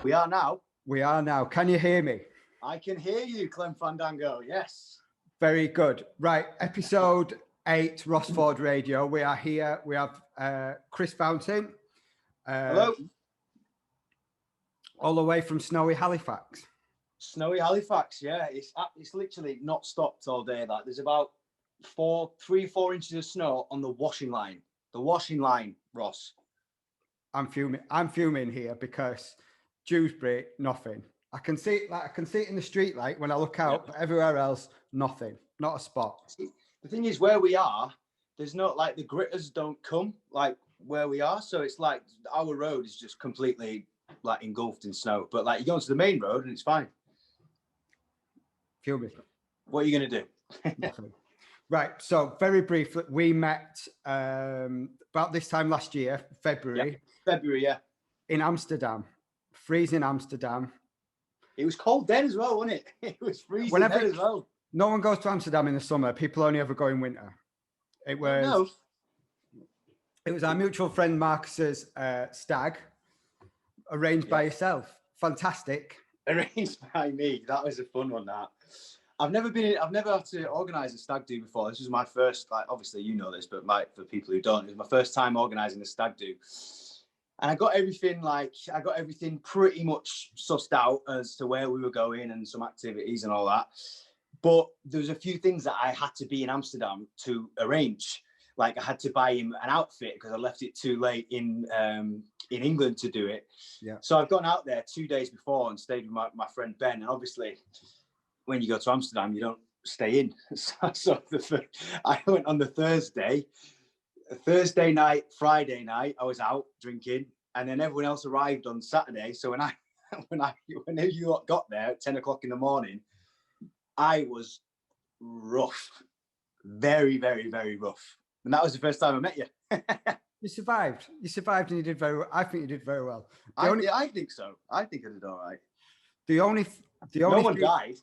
We are now. We are now. Can you hear me? I can hear you, Clem Fandango. Yes. Very good. Right. Episode 8, Forde Radio. We are here. We have Chris Fountain. Hello. All the way from snowy Halifax. Snowy Halifax, yeah. It's literally not stopped all day. Like there's about 3 or 4 inches of snow on the washing line. The washing line, Ross. I'm fuming here because Dewsbury, nothing. I can see it in the street light when I look out, but everywhere else, nothing. Not a spot. See, the thing is, where we are, there's not like the gritters don't come like where we are, so it's like our road is just completely like engulfed in snow. But like you go onto the main road and it's fine. Fuming. What are you gonna do? Nothing. Right. So very briefly, we met about this time last year, February. Yeah. February, yeah. In Amsterdam, freezing Amsterdam. It was cold then as well, wasn't it? It was freezing then as well. No one goes to Amsterdam in the summer. People only ever go in winter. It was our mutual friend Marcus's stag, arranged by yourself. Fantastic. Arranged by me. That was a fun one. That I've never had to organise a stag do before. This was my first. Like, obviously you know this, but for people who don't, it was my first time organising a stag do. And I got everything pretty much sussed out as to where we were going and some activities and all that. But there was a few things that I had to be in Amsterdam to arrange. Like I had to buy him an outfit because I left it too late in England to do it. Yeah. So I've gone out there 2 days before and stayed with my friend Ben. And obviously, when you go to Amsterdam, you don't stay in. So I went on the Thursday night, Friday night, I was out drinking, and then everyone else arrived on Saturday. So when you got there at 10 o'clock in the morning, I was rough, very, very, very rough. And that was the first time I met you. You survived. You survived, and you did very well. I think you did very well. I think so. I think I did all right. No one died.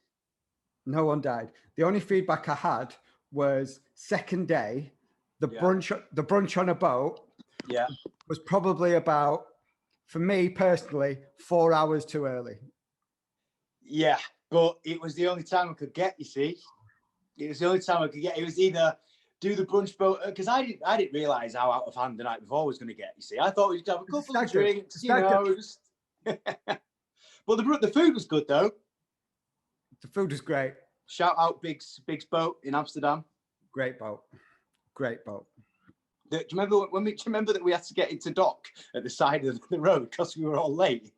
No one died. The only feedback I had was second day. The brunch on a boat was probably about, for me personally, 4 hours too early. Yeah, but it was the only time I could get, you see. It was the only time I could get. It was either do the brunch boat, because I didn't realise how out of hand the night before was going to get, you see. I thought we'd have a couple of drinks, But the food was good, though. The food was great. Shout out Big's boat in Amsterdam. Great boat. Great boat. Do you remember that we had to get into dock at the side of the road because we were all late?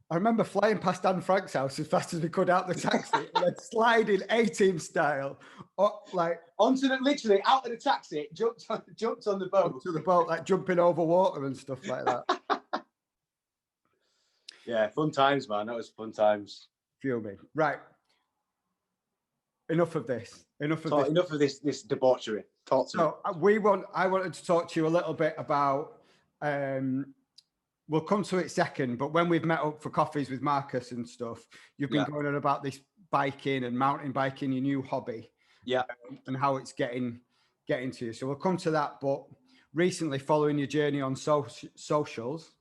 I remember flying past Anne Frank's house as fast as we could out the taxi and then sliding A-team style, literally out of the taxi, jumped on the boat. To the boat, like jumping over water and stuff like that. Yeah, fun times, man. That was fun times. Fuming. Right. Enough of this. Enough of this debauchery. Talk to me. I wanted to talk to you a little bit about. We'll come to it second, but when we've met up for coffees with Marcus and stuff, you've been going on about this biking and mountain biking, your new hobby, and how it's getting to you. So we'll come to that. But recently, following your journey on socials,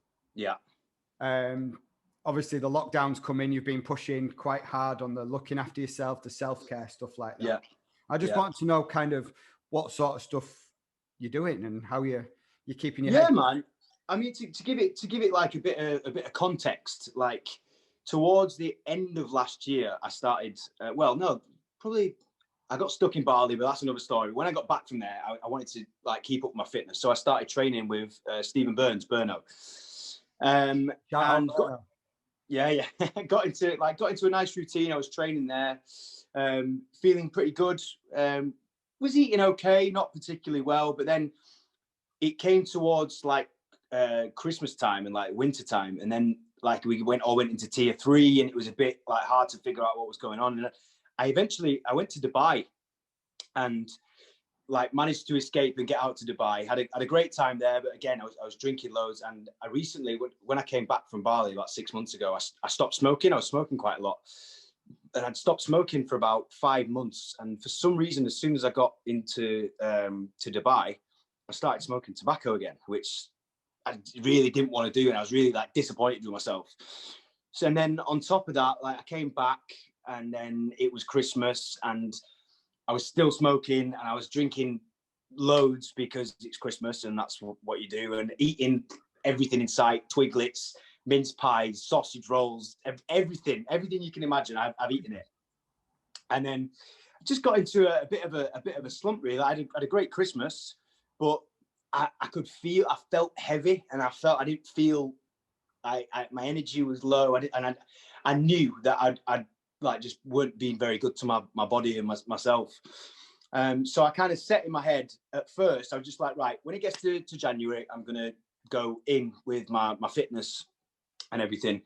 obviously the lockdowns come in. You've been pushing quite hard on the looking after yourself, the self-care stuff like that. Yeah. I just want to know kind of what sort of stuff you're doing and how you're keeping your head. Yeah, man. I mean, to give it like a bit of context, like towards the end of last year, I started. I got stuck in Bali, but that's another story. When I got back from there, I wanted to like keep up my fitness, so I started training with Stephen Burns, Burno. Got into a nice routine. I was training there, feeling pretty good. Was eating okay, not particularly well, but then it came towards like Christmas time and like winter time, and then like we went into tier 3, and it was a bit like hard to figure out what was going on. And I went to Dubai and like managed to escape and get out to Dubai. Had a great time there, but again, I was drinking loads. And I recently, when I came back from Bali about 6 months ago, I stopped smoking. I was smoking quite a lot, and I'd stopped smoking for about 5 months. And for some reason, as soon as I got into to Dubai, I started smoking tobacco again, which I really didn't want to do, and I was really like disappointed with myself. So, and then on top of that, like I came back and then it was Christmas and I was still smoking and I was drinking loads because it's Christmas and that's what you do, and eating everything in sight, twiglets, mince pies, sausage rolls, everything you can imagine. I've eaten it. And then I just got into a bit of a slump, really. I had a great Christmas, but I felt heavy, and I didn't feel, my energy was low. I knew that I'd like just weren't being very good to my body and myself. So I kind of set in my head at first, I was just like, right, when it gets to January, I'm going to go in with my fitness and everything.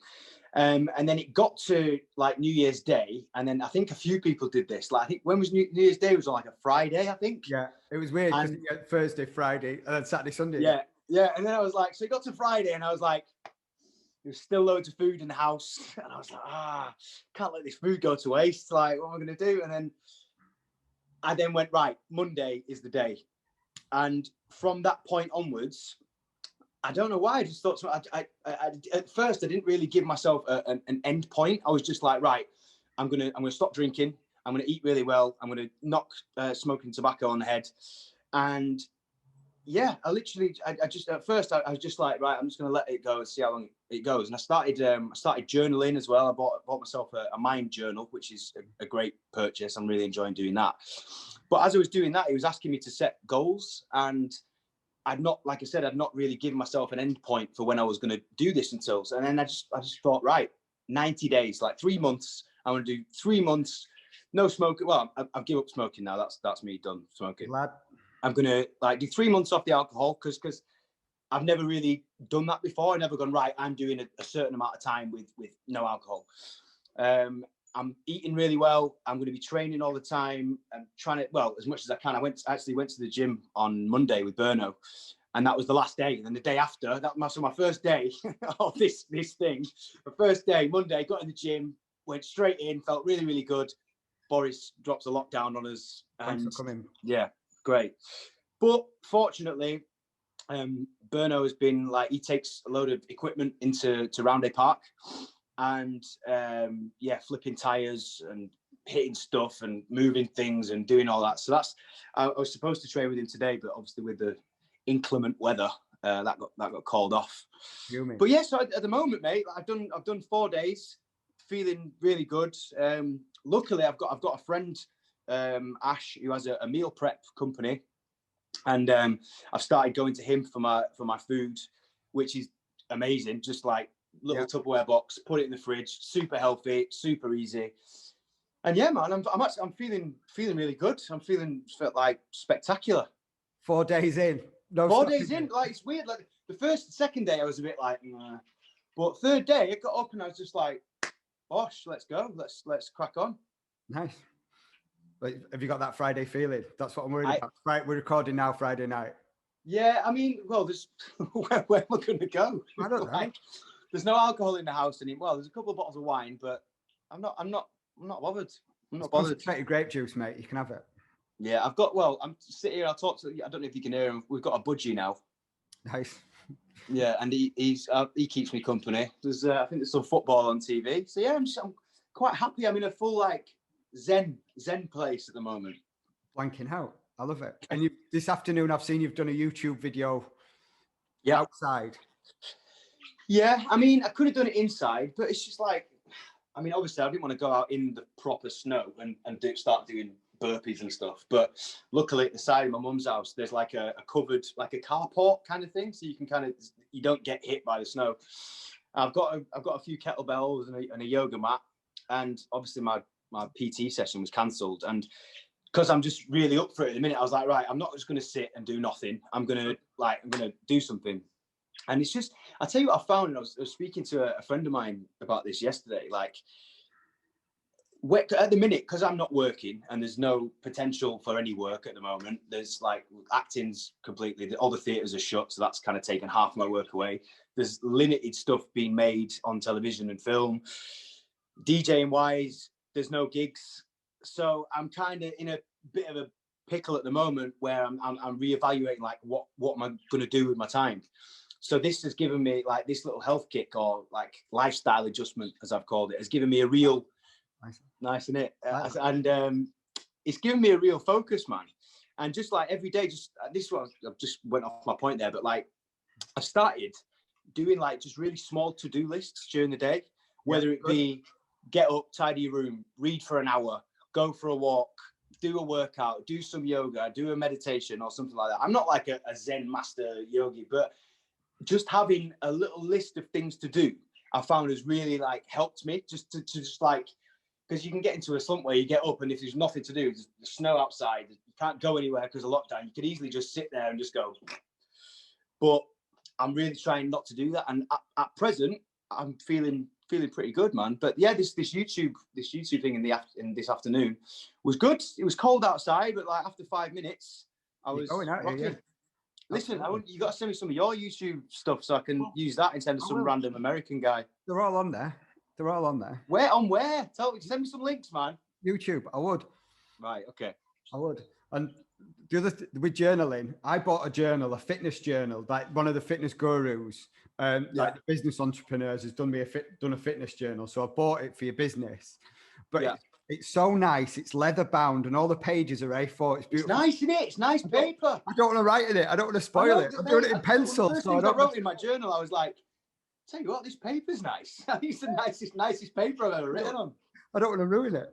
And then it got to like New Year's Day, and then I think a few people did this. Like I think when was New Year's Day? It was on like a Friday, I think. Yeah, it was weird because you had Thursday, Friday, and then Saturday, Sunday. Yeah. And then I was like, so it got to Friday, and I was like, there's still loads of food in the house, and I was like, can't let this food go to waste. Like, what am I going to do? And then I went, right, Monday is the day, and from that point onwards, I don't know why. I just thought so. I at first I didn't really give myself an end point. I was just like, right, I'm gonna stop drinking. I'm gonna eat really well. I'm gonna knock smoking tobacco on the head. And yeah, I just at first I was just like, right, I'm just gonna let it go and see how long it goes. And I started journaling as well. I bought myself a mind journal, which is a great purchase. I'm really enjoying doing that. But as I was doing that, he was asking me to set goals, and I'd not really given myself an end point for when I was going to do this until. And then I just thought, right, 90 days, like 3 months. I want to do 3 months, no smoking. Well, I've given up smoking now. That's me done smoking. Glad. I'm going to like do 3 months off the alcohol because I've never really done that before. I've never gone, right, I'm doing a certain amount of time with no alcohol. I'm eating really well. I'm going to be training all the time. I'm trying to, well, as much as I can. I went to the gym on Monday with Berno, and that was the last day. And then the day after, so my first day of this thing, the first day, Monday, got in the gym, went straight in, felt really, really good. Boris drops a lockdown on us. And thanks for coming. Yeah, great. But fortunately, Berno has been like, he takes a load of equipment into Roundhay Park. And flipping tires and hitting stuff and moving things and doing all that. So I was supposed to train with him today, but obviously with the inclement weather, that got called off. But yeah, so at the moment, mate, I've done 4 days, feeling really good. Luckily, I've got a friend, Ash, who has a meal prep company, and I've started going to him for my food, which is amazing. Just like little Tupperware box, put it in the fridge, super healthy, super easy. And yeah, man, I'm feeling really good. Felt like spectacular. 4 days in. 4 days in, like it's weird. Like the second day I was a bit like, nah. But third day I got up and I was just like, bosh, let's go. Let's crack on. Nice. Like, have you got that Friday feeling? That's what I'm worried about. Right, we're recording now Friday night. Yeah, I mean, well, there's where am I going to go? I don't know. There's no alcohol in the house anymore. Well, there's a couple of bottles of wine, but I'm not bothered. I'm not bothered. Concentrated grape juice, mate. You can have it. Yeah, I'm sitting here. I'll talk to. I don't know if you can hear him. We've got a budgie now. Nice. Yeah, and he keeps me company. There's I think there's some football on TV. So yeah, I'm quite happy. I'm in a full like zen place at the moment. Blanking out. I love it. And this afternoon, I've seen you've done a YouTube video. Outside. Yeah, I mean, I could have done it inside, but it's just like, I mean, obviously, I didn't want to go out in the proper snow and start doing burpees and stuff. But luckily, at the side of my mum's house, there's like a covered, like a carport kind of thing, so you can you don't get hit by the snow. I've got a few kettlebells and a yoga mat, and obviously my PT session was cancelled, and because I'm just really up for it at the minute, I was like, right, I'm not just going to sit and do nothing. I'm gonna do something. And it's just, I tell you what I found, and I was speaking to a friend of mine about this yesterday, like, at the minute, because I'm not working and there's no potential for any work at the moment, there's like acting's completely, all the theatres are shut, so that's kind of taken half my work away. There's limited stuff being made on television and film. DJing wise, there's no gigs. So I'm kind of in a bit of a pickle at the moment where I'm reevaluating like what am I going to do with my time. So this has given me like this little health kick, or like lifestyle adjustment, as I've called it, has given me a real nice in it, and it's given me a real focus, man. And just like every day, just this one, I just went off my point there, but like I started doing like just really small to-do lists during the day, whether it be get up, tidy your room, read for an hour, go for a walk, do a workout, do some yoga, do a meditation or something like that. I'm not like a Zen master yogi, but just having a little list of things to do, I found has really like helped me just to just like, because you can get into a slump where you get up and if there's nothing to do, there's snow outside, you can't go anywhere because of lockdown, you could easily just sit there and just go. But I'm really trying not to do that. And at present, I'm feeling pretty good, man. But yeah, this YouTube thing in this afternoon was good. It was cold outside, but like after 5 minutes, I was going out here. Yeah. Listen, you got to send me some of your YouTube stuff so I can use that instead of some random American guy. They're all on there. Where? Send me some links, man. YouTube, I would. Right, okay. I would. And the other with journaling, I bought a journal, a fitness journal, like one of the fitness gurus, like the business entrepreneurs has done a fitness journal. So I bought it for your business. But it's so nice. It's leather bound and all the pages are A4. It's beautiful. It's nice, isn't it? It's nice paper. I don't want to write in it. I don't want to spoil it. I'm doing it in pencil. The first things I wrote in my journal, I was like, tell you what, this paper's nice. It's the nicest paper I've ever written on. I don't want to ruin it.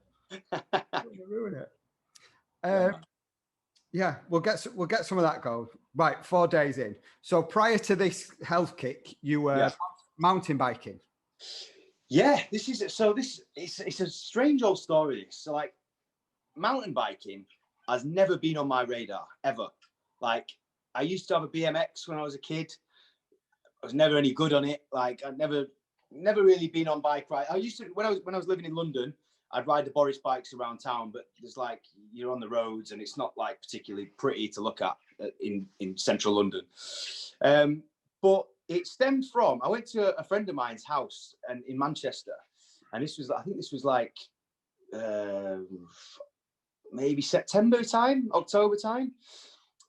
Yeah, we'll get some of that going. Right, 4 days in. So prior to this health kick, you were mountain biking. Yeah, it's a strange old story. So like mountain biking has never been on my radar ever. Like I used to have a BMX when I was a kid. I was never any good on it. Like I'd never really been on bike ride. I used to when I was living in London, I'd ride the Boris bikes around town, but there's like you're on the roads and it's not like particularly pretty to look at in central London. But it stemmed from I went to a friend of mine's house and in Manchester, and I think this was like maybe September time, October time,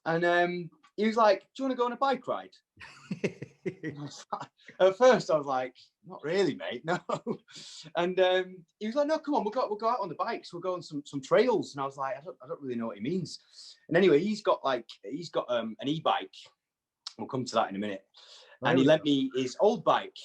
and he was like, "Do you want to go on a bike ride?" At first, I was like, "Not really, mate, no." And he was like, "No, come on, we'll go out on the bikes. We'll go on some trails." And I was like, "I don't really know what he means." And anyway, he's got an e-bike. We'll come to that in a minute. And he lent me his old bike.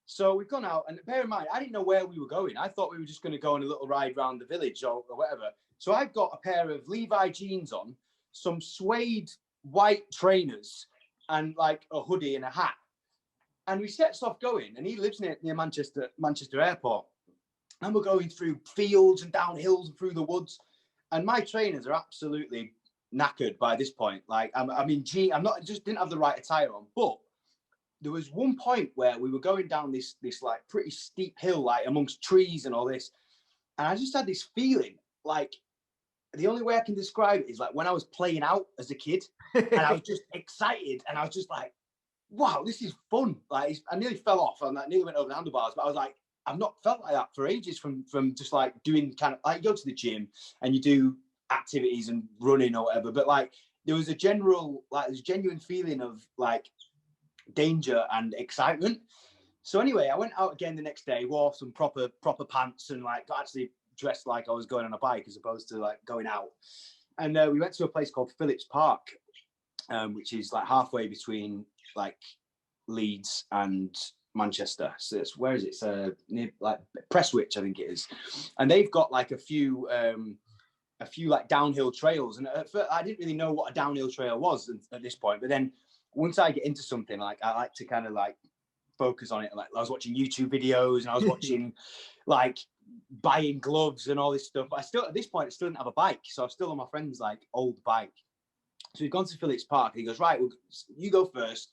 So we've gone out, and bear in mind, I didn't know where we were going. I thought we were just going to go on a little ride around the village or whatever. So I've got a pair of Levi jeans on, some suede white trainers, and like a hoodie and a hat. And we sets off going, and he lives near Manchester Airport. And we're going through fields and down hills and through the woods. And my trainers are absolutely knackered by this point. Like, just didn't have the right attire on. But there was one point where we were going down this like pretty steep hill, like amongst trees and all this. And I just had this feeling like the only way I can describe it is like when I was playing out as a kid and I was just excited and I was just like, wow, this is fun. Like I nearly fell off and I nearly went over the handlebars, but I was like, I've not felt like that for ages from just like doing kind of like you go to the gym and you do activities and running or whatever. But like there was a genuine feeling of like danger and excitement. So anyway, I went out again the next day, wore some proper pants and like got actually dressed like I was going on a bike as opposed to like going out. And we went to a place called Phillips Park, which is like halfway between like Leeds and Manchester. So where is it? It's near like Prestwich, I think it is. And they've got like a few like downhill trails. And at first, I didn't really know what a downhill trail was at this point. But then once I get into something, like I like to kind of like focus on it. Like I was watching YouTube videos and I was watching like buying gloves and all this stuff. But at this point, I still didn't have a bike. So I'm still on my friend's like old bike. So we've gone to Phillips Park and he goes, right, you go first.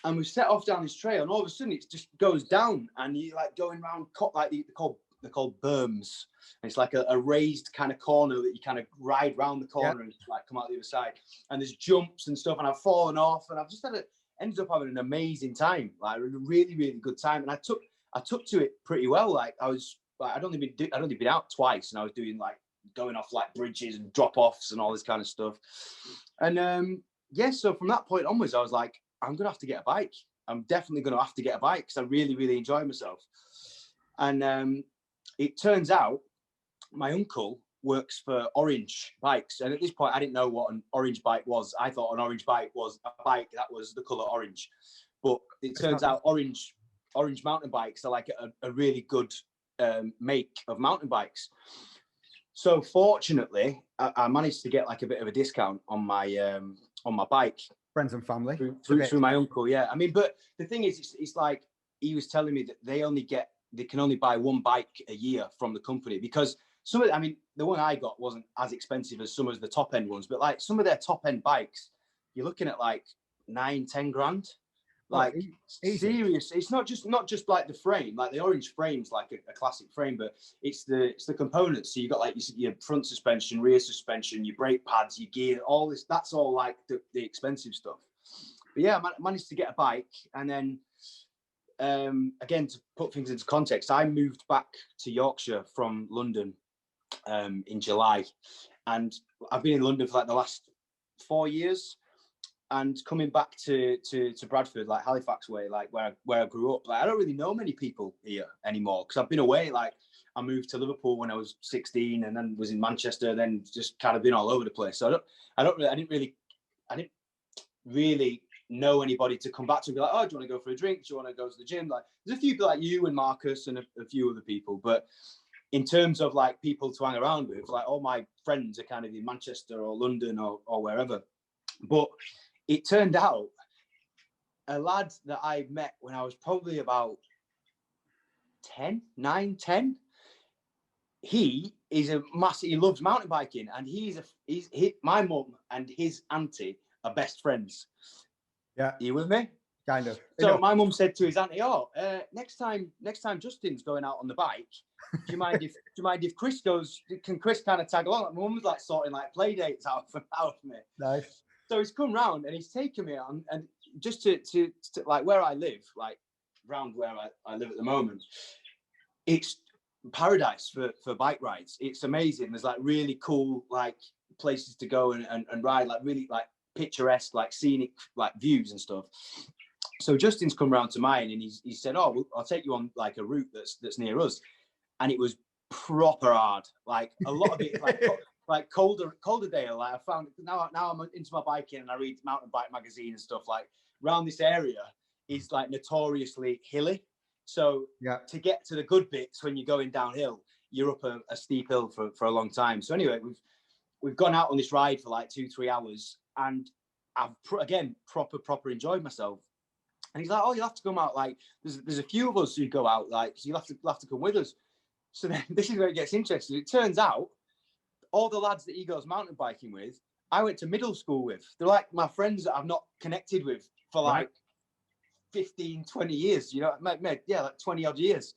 And we set off down this trail and all of a sudden it just goes down and you like going around like they're called berms. And it's like a raised kind of corner that you kind of ride round the corner and like come out the other side. And there's jumps and stuff and I've fallen off and I've just ended up having an amazing time, like a really, really good time. And I took to it pretty well. Like I'd only been out twice and I was doing like going off like bridges and drop offs and all this kind of stuff. And so from that point onwards, I was like, I'm gonna have to get a bike. I'm definitely gonna have to get a bike because I really, really enjoy myself. And it turns out my uncle works for Orange Bikes, and at this point I didn't know what an orange bike was. I thought an orange bike was a bike that was the color orange, but it turns out orange mountain bikes are like a really good make of mountain bikes. So fortunately, I managed to get like a bit of a discount on my bike. Friends and family through my uncle. Yeah, I mean, but the thing is, it's like he was telling me that they can only buy one bike a year from the company, because some of, I mean, the one I got wasn't as expensive as some of the top end ones, but like some of their top end bikes, you're looking at like 9-10 grand. Like serious. It's not just like the frame, like the orange frame's like a classic frame, but it's the components. So you got like your front suspension, rear suspension, your brake pads, your gear, all this. That's all like the expensive stuff. But yeah, I managed to get a bike, and then again, to put things into context, I moved back to Yorkshire from London in July, and I've been in London for like the last 4 years. And coming back to Bradford, like Halifax way, like where I grew up, like I don't really know many people here anymore because I've been away. Like I moved to Liverpool when I was 16, and then was in Manchester, then just kind of been all over the place. So I didn't really know anybody to come back to and be like, oh, do you want to go for a drink? Do you want to go to the gym? Like there's a few people like you and Marcus and a few other people, but in terms of like people to hang around with, like all my friends are kind of in Manchester or London or wherever. But it turned out a lad that I met when I was probably about 10, he is he loves mountain biking, and my mum and his auntie are best friends. Yeah. Are you with me? Kind of. So my mum said to his auntie, next time Justin's going out on the bike, do you mind if Chris goes, can Chris kind of tag along? Like, my mum was like sorting like play dates out for me. Nice. So he's come round and he's taken me on, and just to like where I live, like round where I live at the moment, it's paradise for bike rides. It's amazing. There's like really cool like places to go and ride, like really like picturesque, like scenic like views and stuff. So Justin's come round to mine, and he said, oh, I'll take you on like a route that's near us. And it was proper hard. Like a lot of it like Calderdale, like I found now I'm into my biking and I read Mountain Bike magazine and stuff. Like around this area is like notoriously hilly, so to get to the good bits when you're going downhill, you're up a steep hill for a long time. So anyway, we've gone out on this ride for like 2-3 hours, and I've again proper enjoyed myself. And he's like, oh, you'll have to come out, like there's a few of us who go out, like so you'll have to come with us. So then this is where it gets interesting. It turns out all the lads that he goes mountain biking with, I went to middle school with. They're like my friends that I've not connected with for like 15, 20 years, you know, like 20 odd years.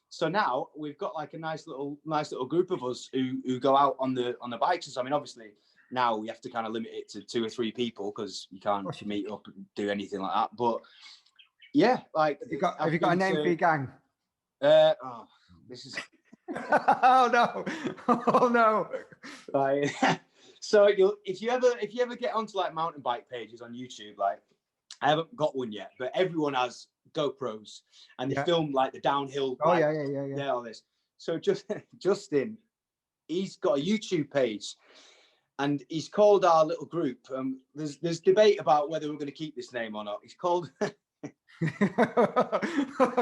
So now we've got like a nice little group of us who go out on the bikes. So I mean, obviously now we have to kind of limit it to 2 or 3 people because you can't meet up and do anything like that. But yeah, like have you got a name for your gang? This is oh no. Right. So if you ever get onto like mountain bike pages on YouTube, like I haven't got one yet, but everyone has GoPros and they film like the downhill. Oh like, yeah. All this. So Justin, he's got a YouTube page, and he's called our little group. There's debate about whether we're going to keep this name or not. He's called. I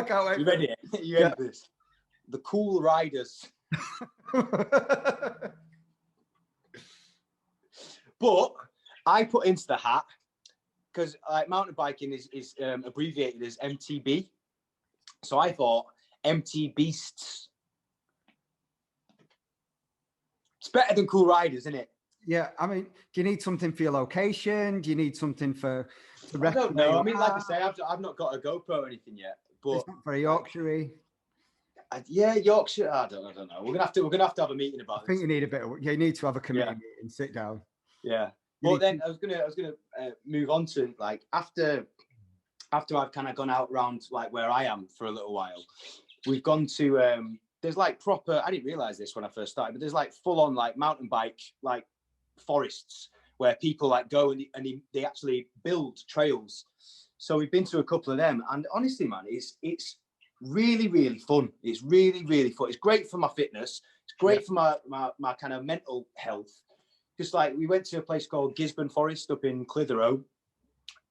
can't wait. You ready? You ready for this? The Cool Riders. But I put into the hat because like mountain biking is abbreviated as MTB. So I thought MT Beasts. It's better than Cool Riders, isn't it? Yeah, I mean, do you need something for your location? Do you need something for? I don't know. I mean, like I say, I've not got a GoPro or anything yet. But it's not very Yorkshire-y. Yeah, Yorkshire. I don't know. We're gonna have to have a meeting about this. I think you need a bit of. You need to have a committee meeting and sit down. Yeah. But then I was gonna move on to like after I've kind of gone out around like where I am for a little while. We've gone to there's like proper. I didn't realize this when I first started, but there's like full on like mountain bike like forests where people like go and they actually build trails. So we've been to a couple of them, and honestly, man, it's really, really fun. It's really, really fun. It's great for my fitness. It's great for my kind of mental health. Just like we went to a place called Gisborne Forest up in Clitheroe.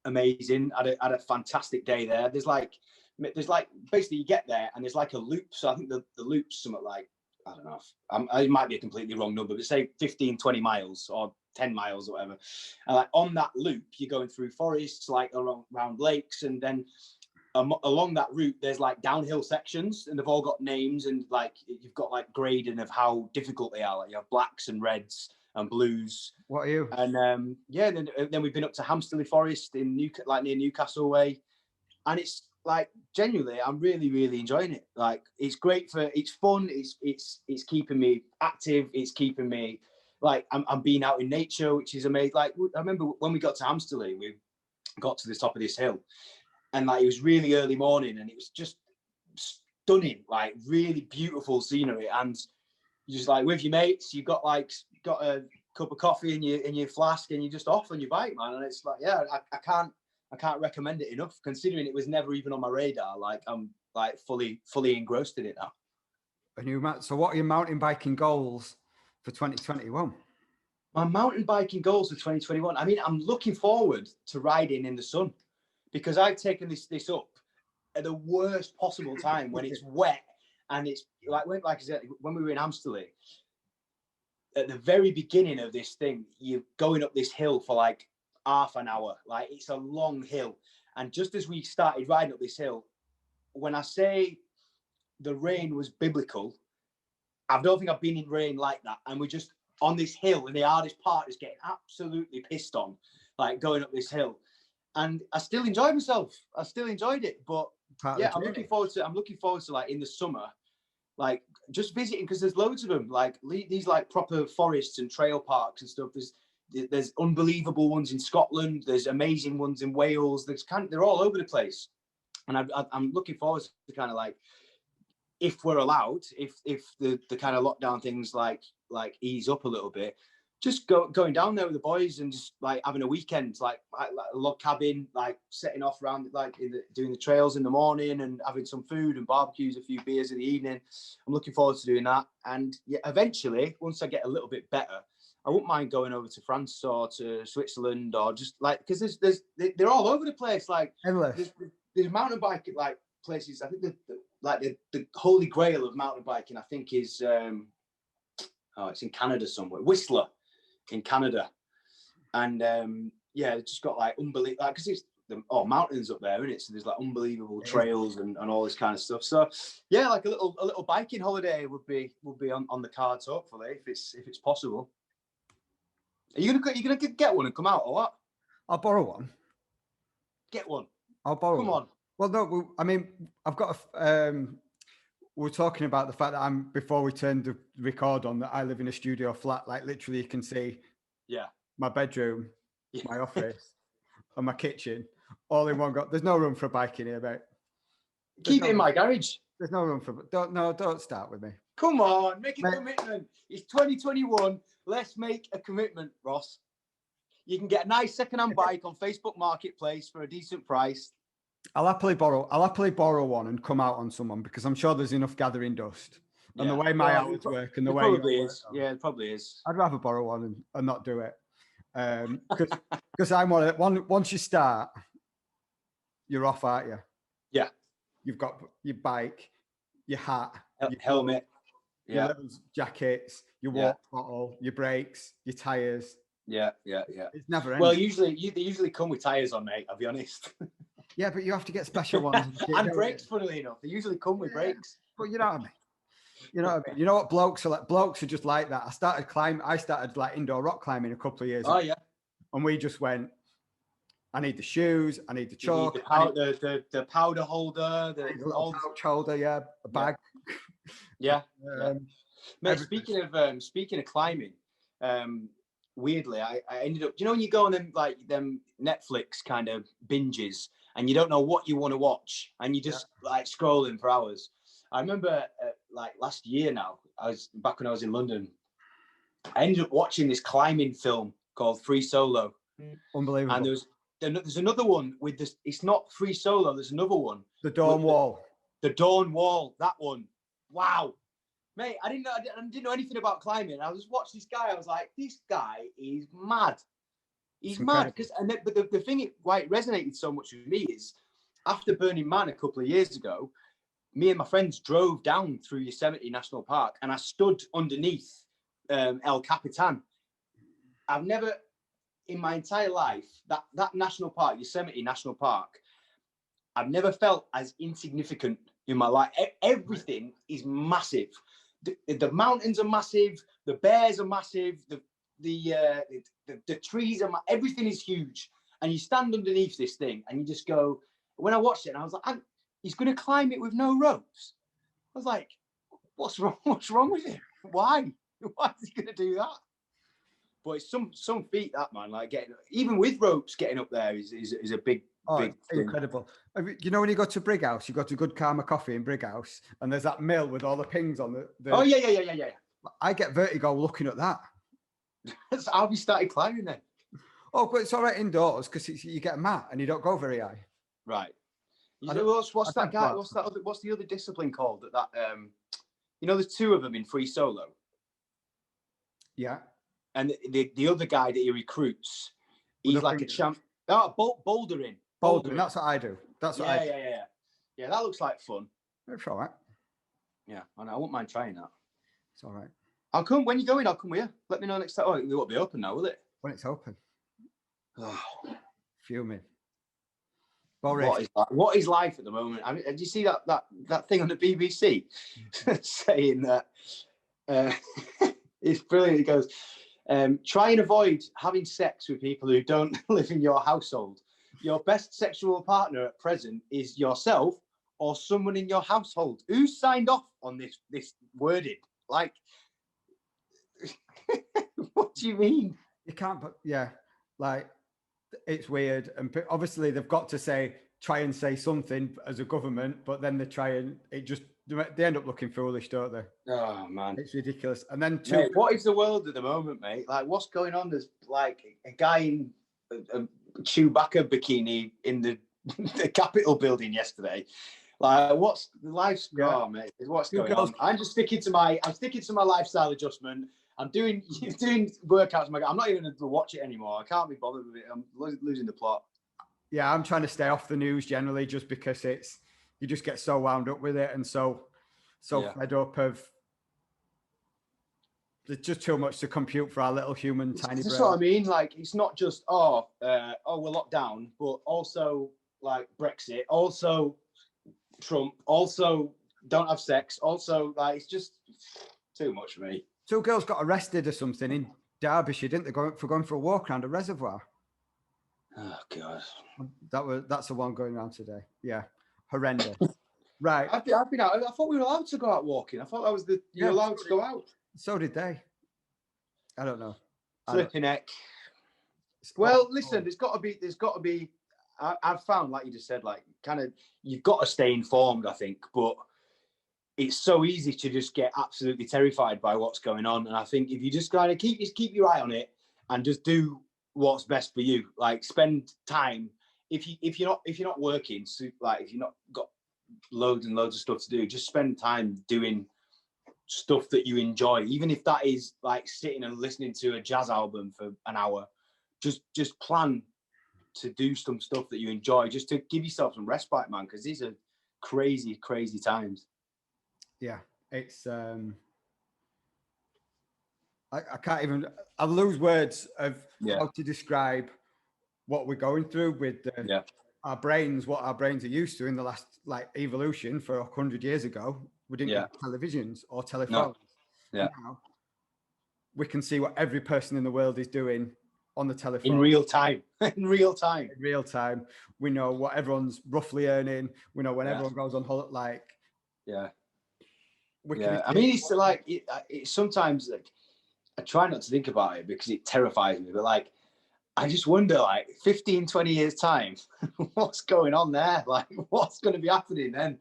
Amazing. Had a fantastic day there. There's like basically you get there and there's like a loop. So I think the loop's something like, I don't know, it might be a completely wrong number, but say 15, 20 miles or 10 miles or whatever. And like on that loop, you're going through forests, like around lakes, and then along that route, there's like downhill sections, and they've all got names, and like you've got like grading of how difficult they are. Like you have blacks and reds and blues. What are you? And then we've been up to Hamsterley Forest in near Newcastle way, and it's like genuinely, I'm really, really enjoying it. Like it's great it's fun. It's keeping me active. It's keeping me like I'm being out in nature, which is amazing. Like I remember when we got to Hamsterley, we got to the top of this hill, and like it was really early morning, and it was just stunning, like really beautiful scenery. And you just like with your mates, you've got a cup of coffee in your flask, and you're just off on your bike, man. And it's like, yeah, I can't recommend it enough, considering it was never even on my radar. Like I'm like fully engrossed in it now. So what are your mountain biking goals for 2021? My mountain biking goals for 2021. I mean, I'm looking forward to riding in the sun, because I've taken this up at the worst possible time when it's wet, and it's like I said, when we were in Amsterdam, at the very beginning of this thing, you're going up this hill for like half an hour. Like it's a long hill. And just as we started riding up this hill, when I say the rain was biblical, I don't think I've been in rain like that. And we're just on this hill, and the hardest part is getting absolutely pissed on, like going up this hill. And I still enjoyed myself. I still enjoyed it. But yeah, I'm looking forward to like in the summer, like just visiting, because there's loads of them, like these like proper forests and trail parks and stuff. There's unbelievable ones in Scotland. There's amazing ones in Wales. They're all over the place, and I'm looking forward to kind of like, if we're allowed, if the kind of lockdown things like ease up a little bit, just going down there with the boys and just like having a weekend, like a log cabin, like setting off around, like doing the trails in the morning and having some food and barbecues, a few beers in the evening. I'm looking forward to doing that. And yeah, eventually, once I get a little bit better, I wouldn't mind going over to France or to Switzerland, or just like, because they're all over the place. Like there's mountain bike like places. I think the holy grail of mountain biking, I think, is it's in Canada somewhere, Whistler in Canada. And it's just got like unbelievable, because it's mountains up there, isn't it? So there's like unbelievable trails and all this kind of stuff. So yeah, like a little biking holiday would be on the cards, hopefully, if it's possible. Are you gonna get one and come out, or what? I'll borrow one. Get one. I'll borrow Come one. on. Well, no, I mean, I've got we're talking about the fact that before we turned the record on, that I live in a studio flat. Like literally you can see my bedroom, my office and my kitchen all in one go. There's no room for a bike in here, mate. Keep it in my garage. There's no room for, don't start with me. Come on, make a commitment. It's 2021. Let's make a commitment, Ross. You can get a nice second-hand bike on Facebook Marketplace for a decent price. I'll happily borrow one and come out on someone, because I'm sure there's enough gathering dust. And the way my hours work and the way probably is. Yeah, it probably is. I'd rather borrow one and not do it. Because I'm once you start, you're off, aren't you? Yeah. You've got your bike, your hat, your helmet, your jackets, your water bottle, your brakes, your tires. Yeah. It's never ending. Well, they usually come with tires on, mate. I'll be honest. Yeah, but you have to get special ones. And brakes, funnily enough, they usually come with brakes. But you know what I mean. You know what I mean? You know what blokes are like? Blokes are just like that. I started like indoor rock climbing a couple of years ago. Yeah. And we just went, I need the shoes, I need the chalk, the powder holder, the pouch holder, a bag. Yeah. Mate, speaking of climbing, weirdly, I ended up, you know, when you go on them Netflix kind of binges and you don't know what you want to watch and you just like scrolling for hours. I remember like last year now, back when I was in London, I ended up watching this climbing film called Free Solo. Unbelievable. And there's another one with this. It's not free solo. There's another one. The Dawn Wall. The Dawn Wall. That one. Wow, mate. I didn't know anything about climbing. I just watched this guy. I was like, this guy is mad. He's mad. But the thing why it resonated so much with me is after Burning Man a couple of years ago, me and my friends drove down through Yosemite National Park, and I stood underneath El Capitan. I've never, in my entire life, that national park, Yosemite National Park, I've never felt as insignificant in my life. Everything is massive. The mountains are massive. The bears are massive. The trees are everything is huge. And you stand underneath this thing, and you just go. When I watched it, and I was like, he's going to climb it with no ropes. I was like, what's wrong? What's wrong with him? Why? Why is he going to do that? But it's some feat, that, man. Like even with ropes, getting up there is a big. Big incredible. You know, when you go to Brighouse, you go to Good Karma Coffee in Brighouse, and there's that mill with all the pings on the Oh yeah. I get vertigo looking at that. That's how we started climbing then. Oh, but it's all right indoors because you get a mat and you don't go very high. Right. What's that guy? What's the other discipline called? That you know, there's two of them in free solo. Yeah. And the other guy that he recruits, he's like a champ. Oh, bouldering. Bouldering. That's what I do. That's what I do. Yeah, that looks like fun. It's all right. Yeah, I wouldn't mind trying that. It's all right. I'll come when you go in. I'll come with you. Let me know next time. Oh, it won't be open now, will it? When it's open. Oh. Fuming. What is life at the moment? I mean, did you see that thing on the BBC saying that? It's brilliant. It goes, try and avoid having sex with people who don't live in your household. Your best sexual partner at present is yourself or someone in your household. Who signed off on this wording? Like, what do you mean? You can't, but yeah, like, it's weird. And obviously they've got to try and say something as a government, but then they end up looking foolish, don't they? Oh man, it's ridiculous. And then mate, what is the world at the moment, mate? Like, what's going on? There's like a guy in a Chewbacca bikini in the Capitol building yesterday. Like, what's life's mate? What's going on? I'm sticking to my lifestyle adjustment. I'm doing workouts. I'm not even going to watch it anymore. I can't be bothered with it. I'm losing the plot. Yeah, I'm trying to stay off the news generally, just because you just get so wound up with it and so fed up of. There's just too much to compute for our little human tiny brain. That's what I mean. Like, it's not just we're locked down, but also like Brexit, also Trump, also don't have sex, also like it's just too much for me. 2 girls got arrested or something in Derbyshire, didn't they? For going for a walk around a reservoir. Oh God, that's the one going around today. Yeah, horrendous. Right. I've been out. I thought we were allowed to go out walking. I thought that was you're allowed to go out. So did they. I don't know. Flipping heck. Well, listen, there's got to be. I've found, like you just said, like kind of you've got to stay informed, I think, but it's so easy to just get absolutely terrified by what's going on. And I think if you just kind of keep your eye on it and just do what's best for you, like spend time. If you're not working, so like if you've not got loads and loads of stuff to do, just spend time doing stuff that you enjoy, even if that is like sitting and listening to a jazz album for an hour. Just plan to do some stuff that you enjoy, just to give yourself some respite, man, because these are crazy times. Yeah, it's I can't even, I lose words of how to describe what we're going through with our brains, what our brains are used to in the last like evolution. For 100 years ago, we didn't have televisions or telephones. No. Yeah. Now, we can see what every person in the world is doing on the telephone. In real time. In real time. We know what everyone's roughly earning. We know when everyone goes on holiday. Like, I mean, it's like, it's sometimes like, I try not to think about it because it terrifies me, but like, I just wonder, like 15, 20 years time, what's going on there? Like, what's going to be happening then?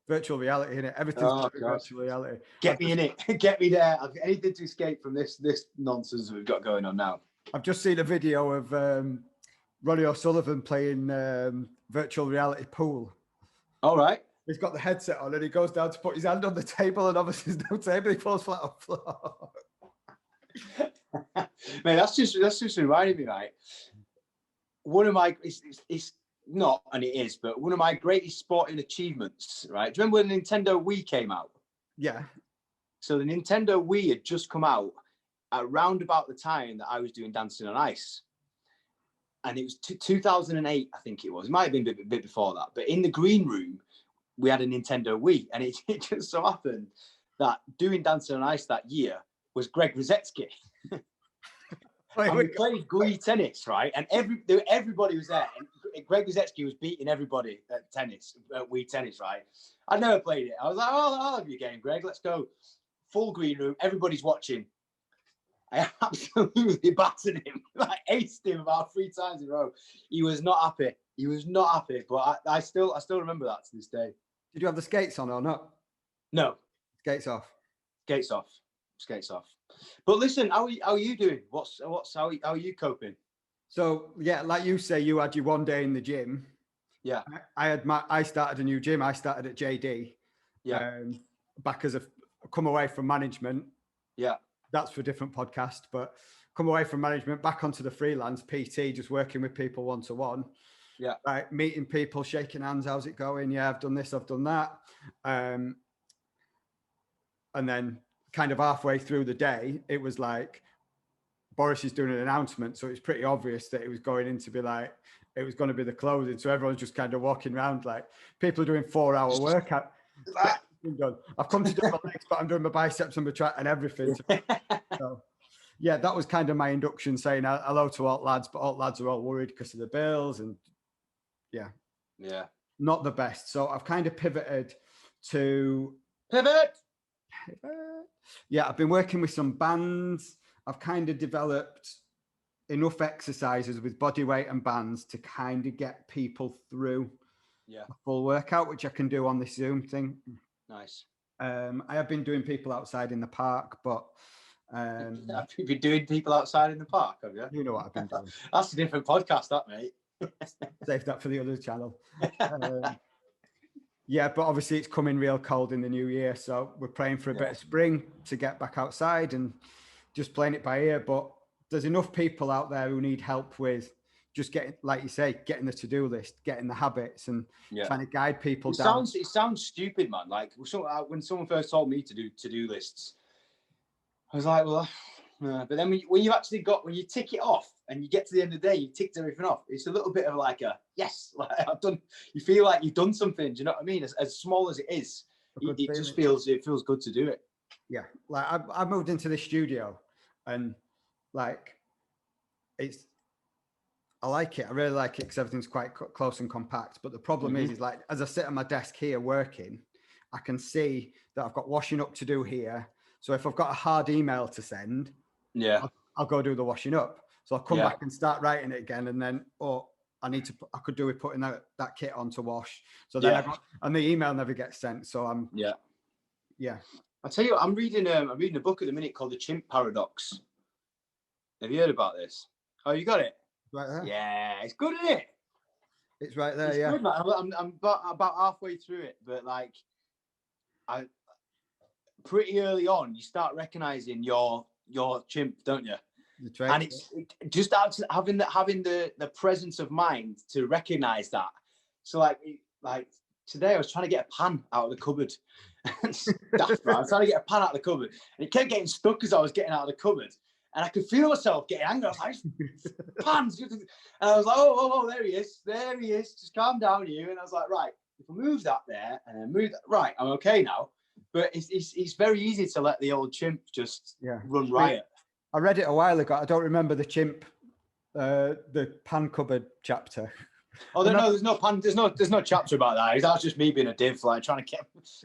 Virtual reality, innit? Everything's virtual reality. Get me in it. Get me there. I've got anything to escape from this nonsense we've got going on now. I've just seen a video of Ronnie O'Sullivan playing virtual reality pool. All right. He's got the headset on and he goes down to put his hand on the table, and obviously there's no table. He falls flat on the floor. Man, that's just reminding me, right? One of my it's not, and it is, but one of my greatest sporting achievements, right? Do you remember when the Nintendo Wii came out? Yeah. So the Nintendo Wii had just come out around about the time that I was doing Dancing on Ice. And it was 2008, I think it was. It might have been a bit before that. But in the green room, we had a Nintendo Wii. And it just so happened that doing Dancing on Ice that year was Greg Rosetsky. And we played Wii tennis, right? And everybody was there. And Greg Rosetsky was beating everybody at tennis, at Wii tennis, right? I'd never played it. I was like, oh, I'll have your game, Greg. Let's go. Full green room. Everybody's watching. I absolutely battered him, like aced him about 3 times in a row. He was not happy. He was not happy. But I still remember that to this day. Did you have the skates on or not? No. Skates off. Skates off. Skates off. But listen, how are you doing? How are you coping? So yeah, like you say, you had your one day in the gym. Yeah. I started a new gym. I started at JD. Yeah. Back as come away from management. Yeah. That's for a different podcast, but come away from management, back onto the freelance PT, just working with people one-to-one. Yeah. Like meeting people, shaking hands. How's it going? Yeah, I've done this, I've done that. And then kind of halfway through the day, it was like Boris is doing an announcement. So it's pretty obvious that it was going in to be like, it was going to be the closing. So everyone's just kind of walking around like people are doing 4-hour workout. I've come to do my legs, but I'm doing my biceps and my track and everything. So, yeah, that was kind of my induction, saying hello to alt lads, but alt lads are all worried because of the bills, and yeah, not the best. So I've kind of pivoted to pivot. Yeah, I've been working with some bands. I've kind of developed enough exercises with body weight and bands to kind of get people through a full workout, which I can do on this Zoom thing. Nice. I have been doing people outside in the park, but have you been doing people outside in the park? Have you? You know what I've been doing. That's a different podcast, that, mate. Save that for the other channel. Yeah, but obviously it's coming real cold in the new year, so we're praying for a bit of spring to get back outside and just playing it by ear. But there's enough people out there who need help with just getting, like you say, getting the to-do list, getting the habits, and trying to guide people down. It sounds stupid, man. Like when someone first told me to do to-do lists, I was like, well, but then when you actually when you tick it off and you get to the end of the day, you ticked everything off. It's a little bit of like a yes, like I've done. You feel like you've done something. Do you know what I mean? As small as it is, it just feels good to do it. Yeah, like I moved into this studio, and like I like it. I really like it because everything's quite close and compact. But the problem is like, as I sit at my desk here working, I can see that I've got washing up to do here. So if I've got a hard email to send, I'll go do the washing up. So I'll come back and start writing it again. And then, I could do with putting that kit on to wash. So then and the email never gets sent. So I'm, I'll tell you what, I'm reading a book at the minute called The Chimp Paradox. Have you heard about this? Oh, you got it? Right there. Yeah, it's good, isn't it? It's right there. It's good, man. I'm about halfway through it, but like, I pretty early on, you start recognizing your chimp, don't you? And it's just having the presence of mind to recognize that. So like today, I was trying to get a pan out of the cupboard. I was trying to get a pan out of the cupboard, and it kept getting stuck as I was getting out of the cupboard. And I could feel myself getting angry. I was like, pans. And I was like, oh, there he is. Just calm down, you. And I was like, right, if I move that there and then move that, right, I'm okay now. But it's very easy to let the old chimp just run riot. I read it a while ago. I don't remember the chimp, the pan cupboard chapter. Oh, there's no pan. There's no chapter about that. That's just me being a div, like trying to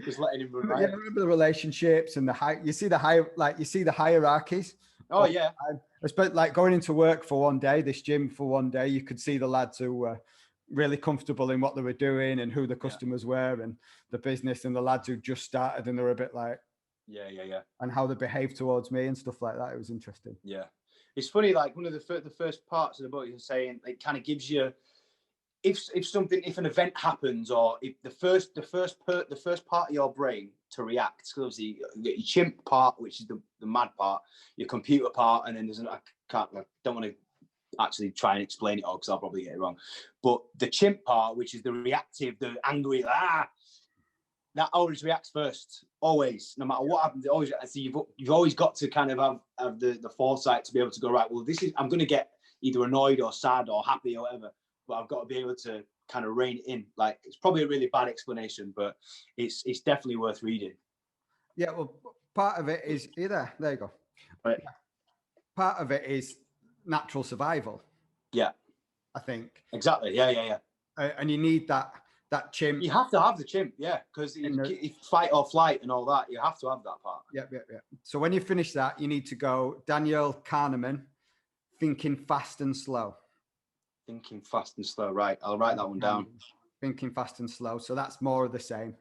just letting him run riot. Yeah, I remember the relationships and you see the hierarchies. Oh yeah. But like going into work for one day, this gym for one day, you could see the lads who were really comfortable in what they were doing and who the customers were and the business, and the lads who just started and they were a bit like, yeah, and how they behaved towards me and stuff like that. It was interesting. Yeah, It's funny, like one of the first parts of the book, you're saying it kind of gives you, if an event happens, or if the first part of your brain to react, because obviously you get your chimp part, which is the mad part, your computer part, and then I don't want to actually try and explain it all because I'll probably get it wrong. But the chimp part, which is the reactive, the angry, that always reacts first, always, no matter what happens. It always. So you've always got to kind of have the foresight to be able to go, right, well, I'm going to get either annoyed or sad or happy or whatever, but I've got to be able to kind of rein it in. Like, it's probably a really bad explanation, but it's definitely worth reading. Yeah, well, part of it is there you go. Right. Part of it is natural survival. Yeah, I think exactly. Yeah. And you need that chimp. You have to have the chimp, yeah, because if fight or flight and all that, you have to have that part. Yeah. So when you finish that, you need to go Daniel Kahneman, Thinking Fast and Slow. Thinking Fast and Slow, right? I'll write that one down. Thinking Fast and Slow. So that's more of the same.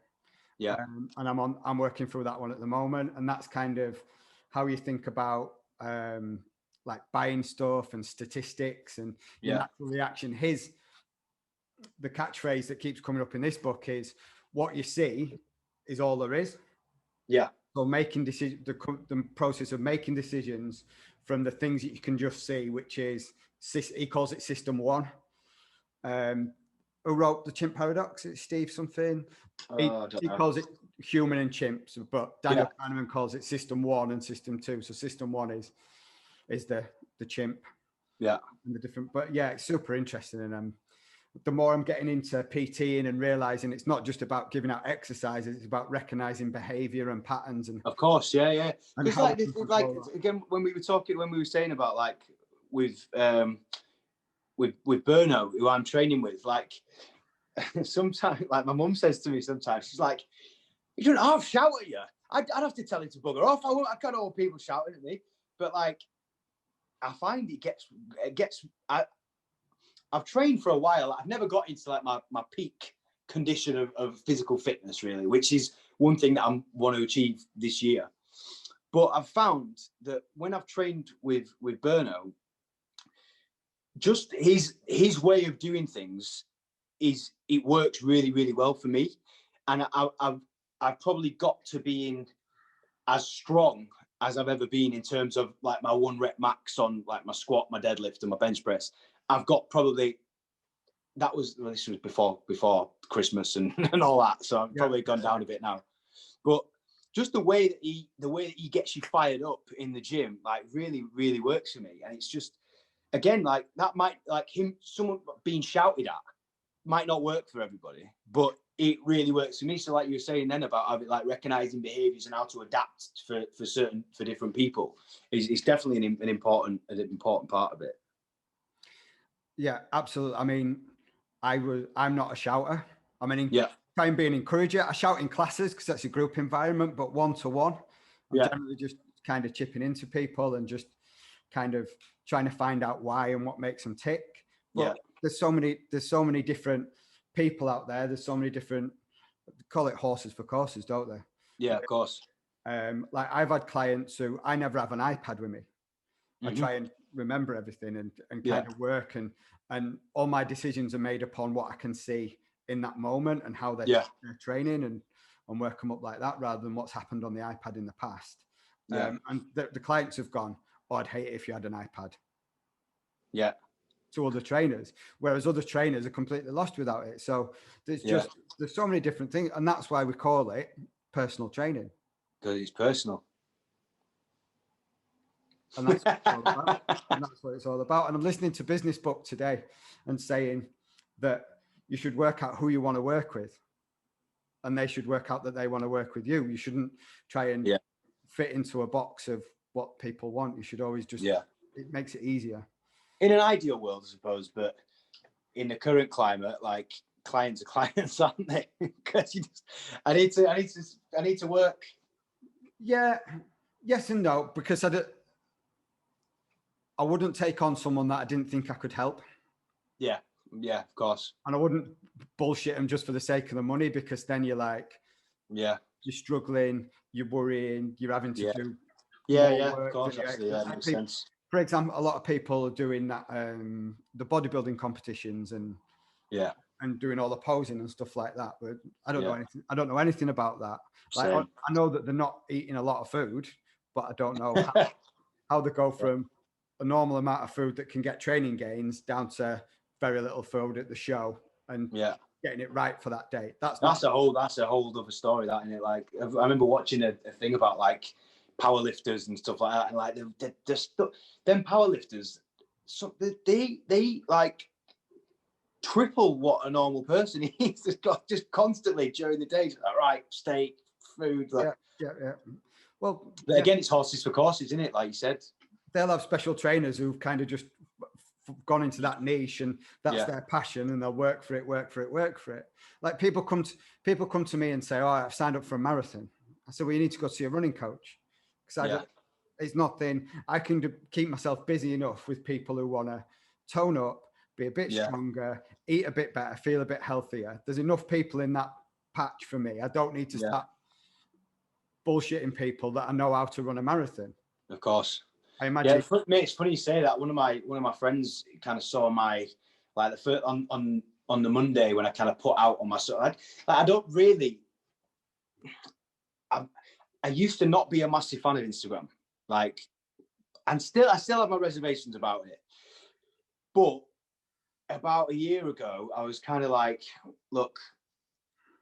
Yeah. And I'm working through that one at the moment, and that's kind of how you think about like buying stuff and statistics and your natural reaction. The catchphrase that keeps coming up in this book is, what you see is all there is. Yeah. So making decisions, the process of making decisions from the things that you can just see, which is, he calls it System 1. Who wrote the Chimp Paradox? It's Steve something. He calls it Human and Chimps, but Daniel Kahneman calls it System 1 and System 2. So System 1 is the chimp. Yeah. And the different, but yeah, it's super interesting. And the more I'm getting into PTing and realizing it's not just about giving out exercises, it's about recognizing behavior and patterns. And of course, yeah. Because like again, when we were saying about like with Berno, who I'm training with, like sometimes, like my mum says to me sometimes, she's like, "You don't half shout at you." I'd have to tell him to bugger off. I can't all people shouting at me, but like I find it gets. I've trained for a while. I've never got into like my peak condition of physical fitness, really, which is one thing that I want to achieve this year. But I've found that when I've trained with Berno, just his way of doing things it works really, really well for me. And I've probably got to being as strong as I've ever been in terms of like my 1 rep max on like my squat, my deadlift, and my bench press. I've got probably this was before Christmas and all that, so I've probably gone down a bit now. But just the way that he gets you fired up in the gym, like really, really works for me. And it's just, again, like that might, like someone being shouted at might not work for everybody, but it really works for me. So like you were saying then about like recognizing behaviors and how to adapt for different people is definitely an important part of it. Yeah, absolutely. I mean, I'm not a shouter. I mean, try and be an encourager. I shout in classes because that's a group environment, but one-to-one, I'm generally just kind of chipping into people and just kind of trying to find out why and what makes them tick. But there's so many different people out there. There's so many different, call it horses for courses, don't they? Yeah, of course. Like I've had clients who I never have an iPad with me. I try and remember everything and kind of work and all my decisions are made upon what I can see in that moment and how they're training and work them up like that rather than what's happened on the iPad in the past. And the clients have gone, "Oh, I'd hate it if you had an iPad." Yeah. To other trainers, whereas other trainers are completely lost without it. So there's so many different things, and that's why we call it personal training. Because it's personal. And that's what it's all about. And that's what it's all about. And I'm listening to Business Book today and saying that you should work out who you want to work with. And they should work out that they want to work with you. You shouldn't try and fit into a box of what people want. You should always just, it makes it easier. In an ideal world, I suppose, but in the current climate, like clients are clients, aren't they? Because I need to work. Yeah. Yes and no, because I wouldn't take on someone that I didn't think I could help. Yeah, of course. And I wouldn't bullshit them just for the sake of the money, because then you're like, you're struggling, you're worrying, you're having to do work. Of course, makes sense. for example, a lot of people are doing that, the bodybuilding competitions and doing all the posing and stuff like that. But I don't know anything. I don't know anything about that. Like I know that they're not eating a lot of food, but I don't know how they go from a normal amount of food that can get training gains down to very little food at the show and getting it right for that day. That's a whole other story, that, isn't it? Like, I remember watching a thing about like powerlifters and stuff like that, and like them powerlifters, so they like triple what a normal person eats. Just constantly during the day. Like, right, steak, food. Like, Well, but again, it's horses for courses, isn't it? Like you said, they'll have special trainers who've kind of just gone into that niche, and that's their passion, and they'll work for it. Like people come to me and say, "Oh, I've signed up for a marathon." I said, "Well, you need to go see a running coach," because it's nothing. I can keep myself busy enough with people who want to tone up, be a bit stronger, eat a bit better, feel a bit healthier. There's enough people in that patch for me. I don't need to start bullshitting people that I know how to run a marathon. Of course. I imagine. Yeah, mate, it's funny you say that. One of my friends kind of saw my, like, the first on the Monday when I kind of put out on my like I don't really. I used to not be a massive fan of Instagram, like, and I still have my reservations about it. But about a year ago, I was kind of like, look,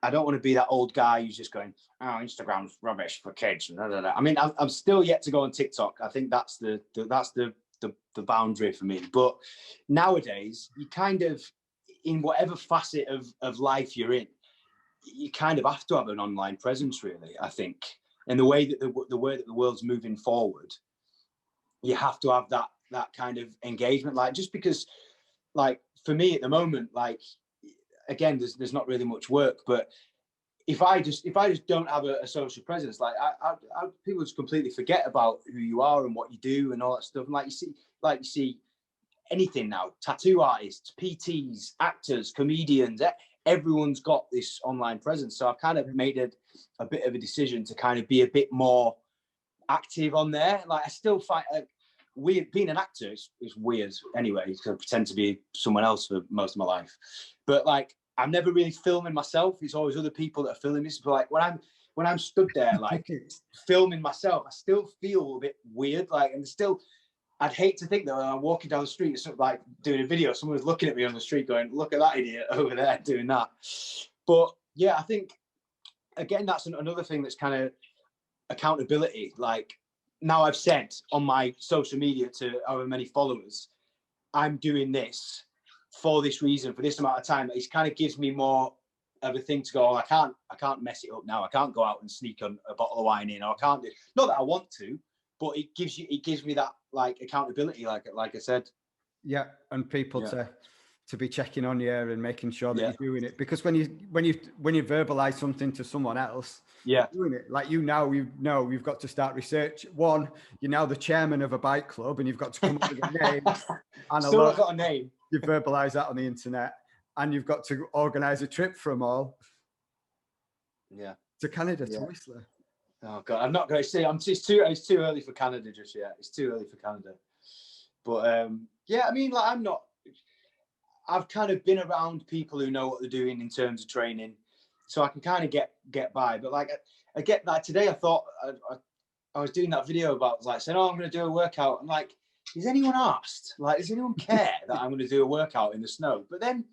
I don't want to be that old guy who's just going, "Oh, Instagram's rubbish for kids." I mean, I'm still yet to go on TikTok. I think that's the boundary for me. But nowadays, you kind of, in whatever facet of life you're in, you kind of have to have an online presence, really. I think, and the way that the world's moving forward, you have to have that kind of engagement. Like, just because, like, for me at the moment, like, again, there's not really much work, but if I just don't have a social presence, like, I people just completely forget about who you are and what you do and all that stuff. And you see anything now, tattoo artists, PTs, actors, comedians, everyone's got this online presence. So I've kind of made a bit of a decision to kind of be a bit more active on there. Like, I still find weird being an actor is weird anyway, because I pretend to be someone else for most of my life. But like, I'm never really filming myself. It's always other people that are filming this. But like, when I'm stood there, like, filming myself, I still feel a bit weird. Like, and still, I'd hate to think that when I'm walking down the street, sort of like doing a video, someone's looking at me on the street going, "Look at that idiot over there doing that." But yeah, I think, again, that's another thing that's kind of accountability. Like, now I've said on my social media to however many followers, I'm doing this for this reason, for this amount of time. It kind of gives me more of a thing to go, "Oh, I can't mess it up now. I can't go out and sneak a bottle of wine in, or I can't do, not that I want to, but it gives me that, like, accountability, like I said." Yeah, and people to be checking on you and making sure that you're doing it, because when you verbalize something to someone else, you're doing it. Like, you've got to start research. One, you're now the chairman of a bike club, and you've got to come up with a name. And still not got a name. You verbalize that on the internet, and you've got to organize a trip for them all. Yeah. To Canada, to Whistler. Oh God, I'm not going to say. It's too early for Canada just yet. It's too early for Canada. But yeah, I mean, like, I've kind of been around people who know what they're doing in terms of training, so I can kind of get by. But like, I get that today. I thought I was doing that video about, like, saying, "Oh, I'm going to do a workout." I'm like, is anyone asked? Like, does anyone care that I'm going to do a workout in the snow? But then,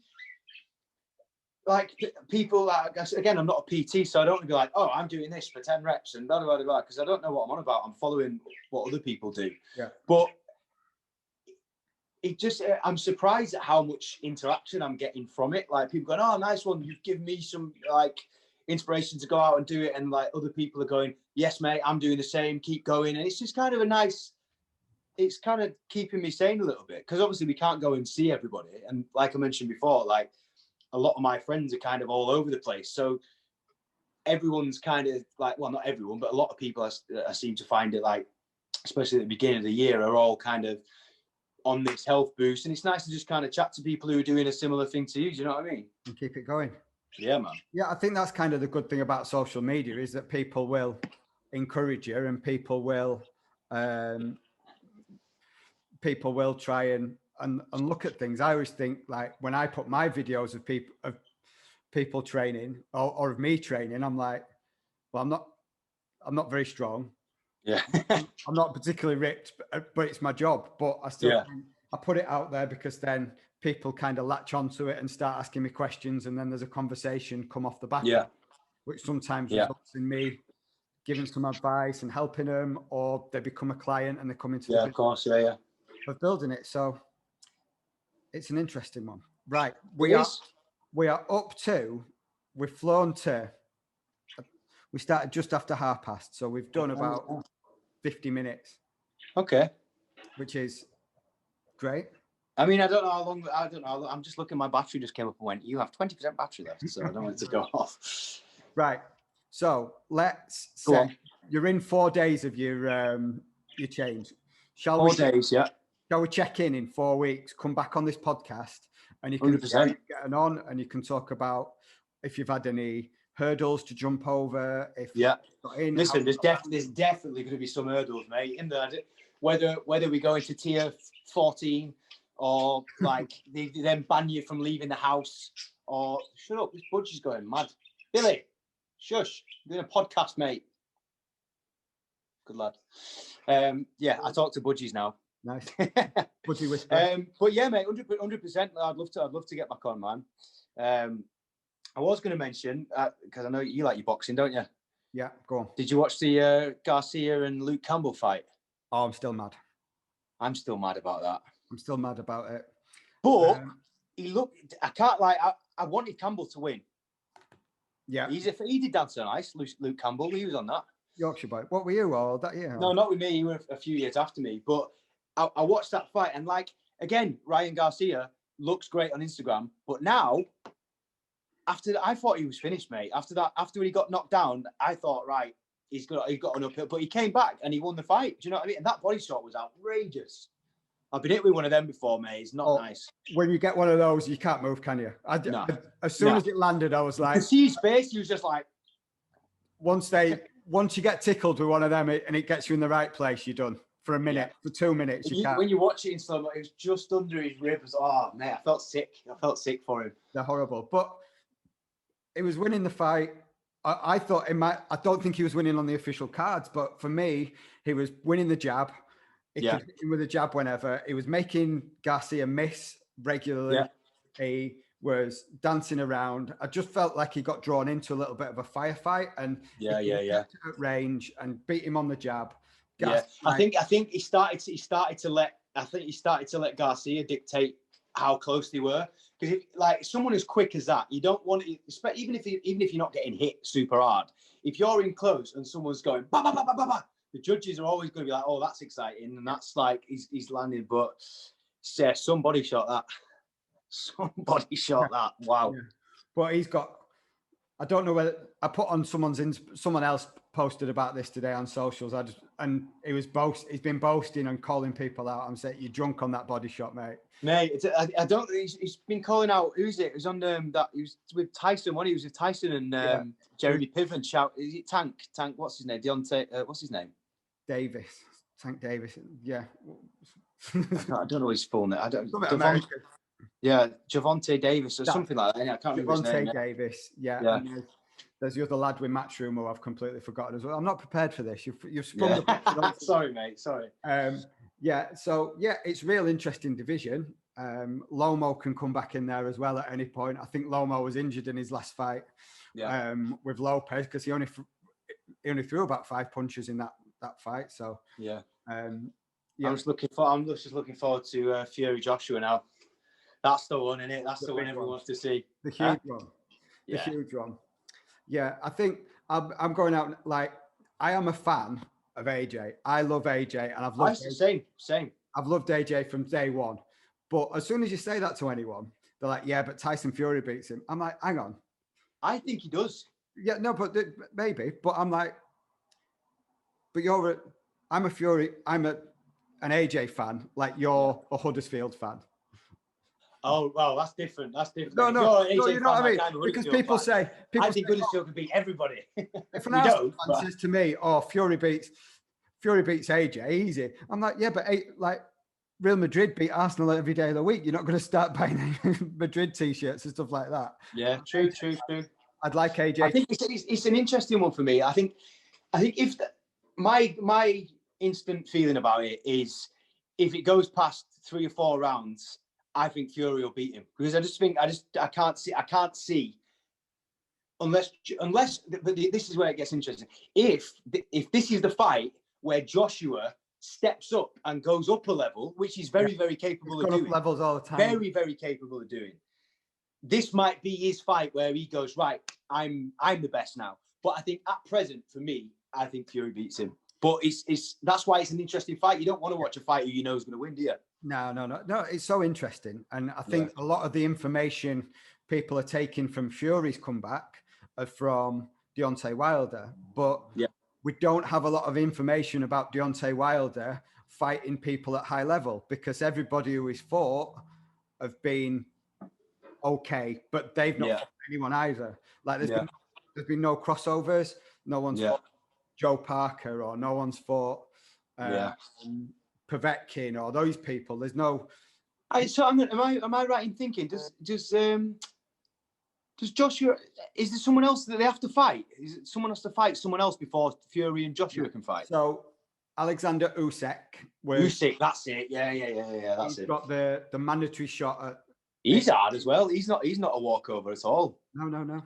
like, people, like, again, I'm not a PT, so I don't want to be like, "Oh, I'm doing this for 10 reps and blah, blah, blah, blah," because I don't know what I'm on about. I'm following what other people do. Yeah. But I'm surprised at how much interaction I'm getting from it. Like, people going, "Oh, nice one. You've given me some, like, inspiration to go out and do it." And like, other people are going, "Yes, mate, I'm doing the same. Keep going." And it's just kind of it's kind of keeping me sane a little bit, because obviously we can't go and see everybody. And like I mentioned before, like, a lot of my friends are kind of all over the place. So everyone's kind of like, well, not everyone, but a lot of people I seem to find it, like, especially at the beginning of the year, are all kind of on this health boost. And it's nice to just kind of chat to people who are doing a similar thing to you. Do you know what I mean? And keep it going. Yeah, man. Yeah, I think that's kind of the good thing about social media, is that people will encourage you, and people will people will try and look at things. I always think, like, when I put my videos of people training or of me training, I'm like, well, I'm not very strong. Yeah. I'm not particularly ripped, but it's my job. But I still, I put it out there because then people kind of latch onto it and start asking me questions, and then there's a conversation come off the back of it, which sometimes results in me giving some advice and helping them, or they become a client and they come into the of course, of building it. So it's an interesting one, right? We are up to, we've flown to, we started just after past, so we've done about 50 minutes. Okay. Which is great. I mean, I don't know how long, I'm just looking, my battery just came up and went, you have 20% battery left, so I don't want it to go off. Right. So let's say you're in 4 days of your change. Shall we check in 4 weeks, come back on this podcast, and you can 100%. get on and you can talk about if you've had any hurdles to jump over. Listen, there's definitely going to be some hurdles, mate, in there. Whether we go into tier 14 or like they then ban you from leaving the house, or shut up, this Budgie's going mad. Billy, shush, I'm doing a podcast, mate. Good lad. I talk to Budgies now. Nice. Budgie whisper. But yeah, mate, 100%. I'd love to get back on, man. I was going to mention, because I know you like your boxing, don't you? Yeah, go on. Did you watch the Garcia and Luke Campbell fight? Oh, I'm still mad. I'm still mad about that. I'm still mad about it. But I can't lie, I wanted Campbell to win. Yeah. He did dance so nice, Luke Campbell. He was on that. Yorkshire boy. What were you all that year? No, not with me. You were a few years after me. But I watched that fight, and like, again, Ryan Garcia looks great on Instagram. But now, I thought he was finished, mate. After he got knocked down, I thought, right, he's got an uphill. But he came back and he won the fight. Do you know what I mean? And that body shot was outrageous. I've been hit with one of them before, mate. It's not nice. When you get one of those, you can't move, can you? As soon as it landed, I was like... To see his face, he was just like... Once you get tickled with one of them and it gets you in the right place, you're done. For a minute, for 2 minutes, you can't. When you watch it in slow mo, it was just under his ribs. Oh, mate, I felt sick. For him. They're horrible. But he was winning the fight. I thought I don't think he was winning on the official cards, but for me, he was winning the jab. He could hit him with a jab whenever. He was making Garcia miss regularly. Yeah. He was dancing around. I just felt like he got drawn into a little bit of a firefight, and at range and beat him on the jab. Garcia, I think he started to let Garcia dictate how close they were, because like someone as quick as that, you don't want it, even if you're not getting hit super hard. If you're in close and someone's going ba ba ba ba ba ba, the judges are always going to be like, oh, that's exciting, and that's like he's landed. But somebody shot that. Somebody shot that. Wow. Yeah. But he's got. I don't know whether I put on someone else posted about this today on socials. He's been boasting and calling people out. I'm saying, you're drunk on that body shot, mate. Mate, I don't. He's been calling out. Who's it? It was on that. He was with Tyson. He was with Tyson and Jeremy Piven. Shout! Is it Tank? What's his name? Deontay. What's his name? Davis. Tank Davis. Yeah. I don't know his full name. I don't. Yeah, Javonte Davis or something like that. Yeah, I can't remember his name. Javonte Davis. Yeah. There's the other lad with Matchroom who I've completely forgotten as well. I'm not prepared for this. You've sprung the Sorry, mate. Sorry. So it's real interesting division. Lomo can come back in there as well at any point. I think Lomo was injured in his last fight with Lopez, because he only threw about 5 punches in that fight. So I'm just looking forward to Fury Joshua now. That's the one, isn't it? That's the one everyone wants to see. The huge one. The huge one. Yeah, I think I'm going out, like, I am a fan of AJ. I love AJ, and I've loved AJ. Same. I've loved AJ from day one. But as soon as you say that to anyone, they're like, yeah, but Tyson Fury beats him. I'm like, hang on. I think he does. Yeah, no, but maybe. But I'm like, but I'm an AJ fan, like you're a Huddersfield fan. Oh, well, that's different. No, you know what I mean? Because people say... I think Huddersfield can beat everybody. If an Arsenal fan says to me, oh, Fury beats AJ, easy. I'm like, yeah, but Real Madrid beat Arsenal every day of the week. You're not going to start buying Madrid t-shirts and stuff like that. Yeah, true. I'd like AJ. I think it's an interesting one for me. I think if my instant feeling about it is if it goes past 3 or 4 rounds, I think Fury will beat him, because I can't see unless but this is where it gets interesting. If this is the fight where Joshua steps up and goes up a level, which he's very capable of doing, levels all the time, very capable of doing. This might be his fight where he goes, right, I'm the best now. But I think at present, for me, I think Fury beats him. But that's why it's an interesting fight. You don't want to watch a fight who you know is going to win, do you? No. It's so interesting. And I think a lot of the information people are taking from Fury's comeback are from Deontay Wilder. But we don't have a lot of information about Deontay Wilder fighting people at high level, because everybody who he's fought have been okay, but they've not fought anyone either. Like there's been no crossovers. No one's fought Joe Parker, or no one's fought Povetkin or those people. There's no. Am I right in thinking? Does Joshua? Is there someone else that they have to fight? Is it someone has to fight someone else before Fury and Joshua can fight? So Alexander Usyk. That's it. Yeah. That's it. He's got the mandatory shot at. He's hard as well. He's not a walkover at all. No.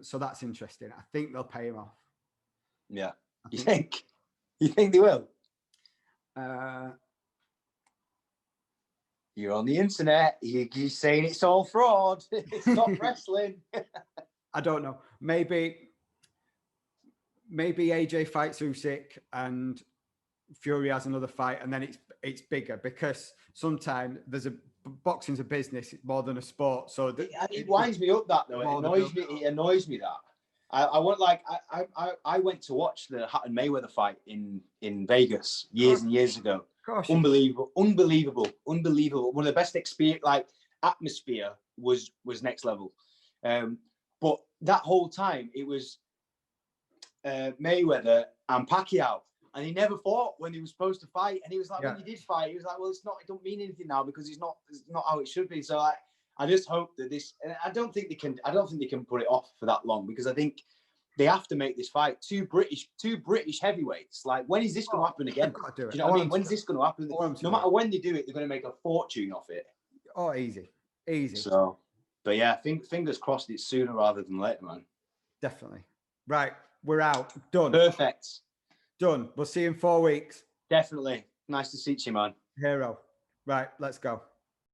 So that's interesting. I think they'll pay him off. Yeah. You think they will? You're on the internet. You're saying it's all fraud. It's not wrestling. I don't know. Maybe AJ fights Usyk and Fury has another fight, and then it's bigger, because sometimes boxing's a business more than a sport. So it winds me up, that though. It annoys me that. I went to watch the Hatton Mayweather fight in Vegas years and years ago. Gosh. Unbelievable. One of the best experience, like atmosphere was next level. But that whole time it was Mayweather and Pacquiao, and he never fought when he was supposed to fight. And he was like, when he did fight, he was like, well, it don't mean anything now, because it's not how it should be. So I just hope that this, and I don't think they can put it off for that long, because I think they have to make this fight two British heavyweights. Like, when is this going to happen again? Do you know what I mean? When is this going to happen? No matter when they do it, they're going to make a fortune off it. Oh, easy. So, but yeah, fingers crossed it's sooner rather than later, man. Definitely. Right, we're out. Done. Perfect. Done. We'll see you in 4 weeks. Definitely. Nice to see you, man. Hero. Right, let's go.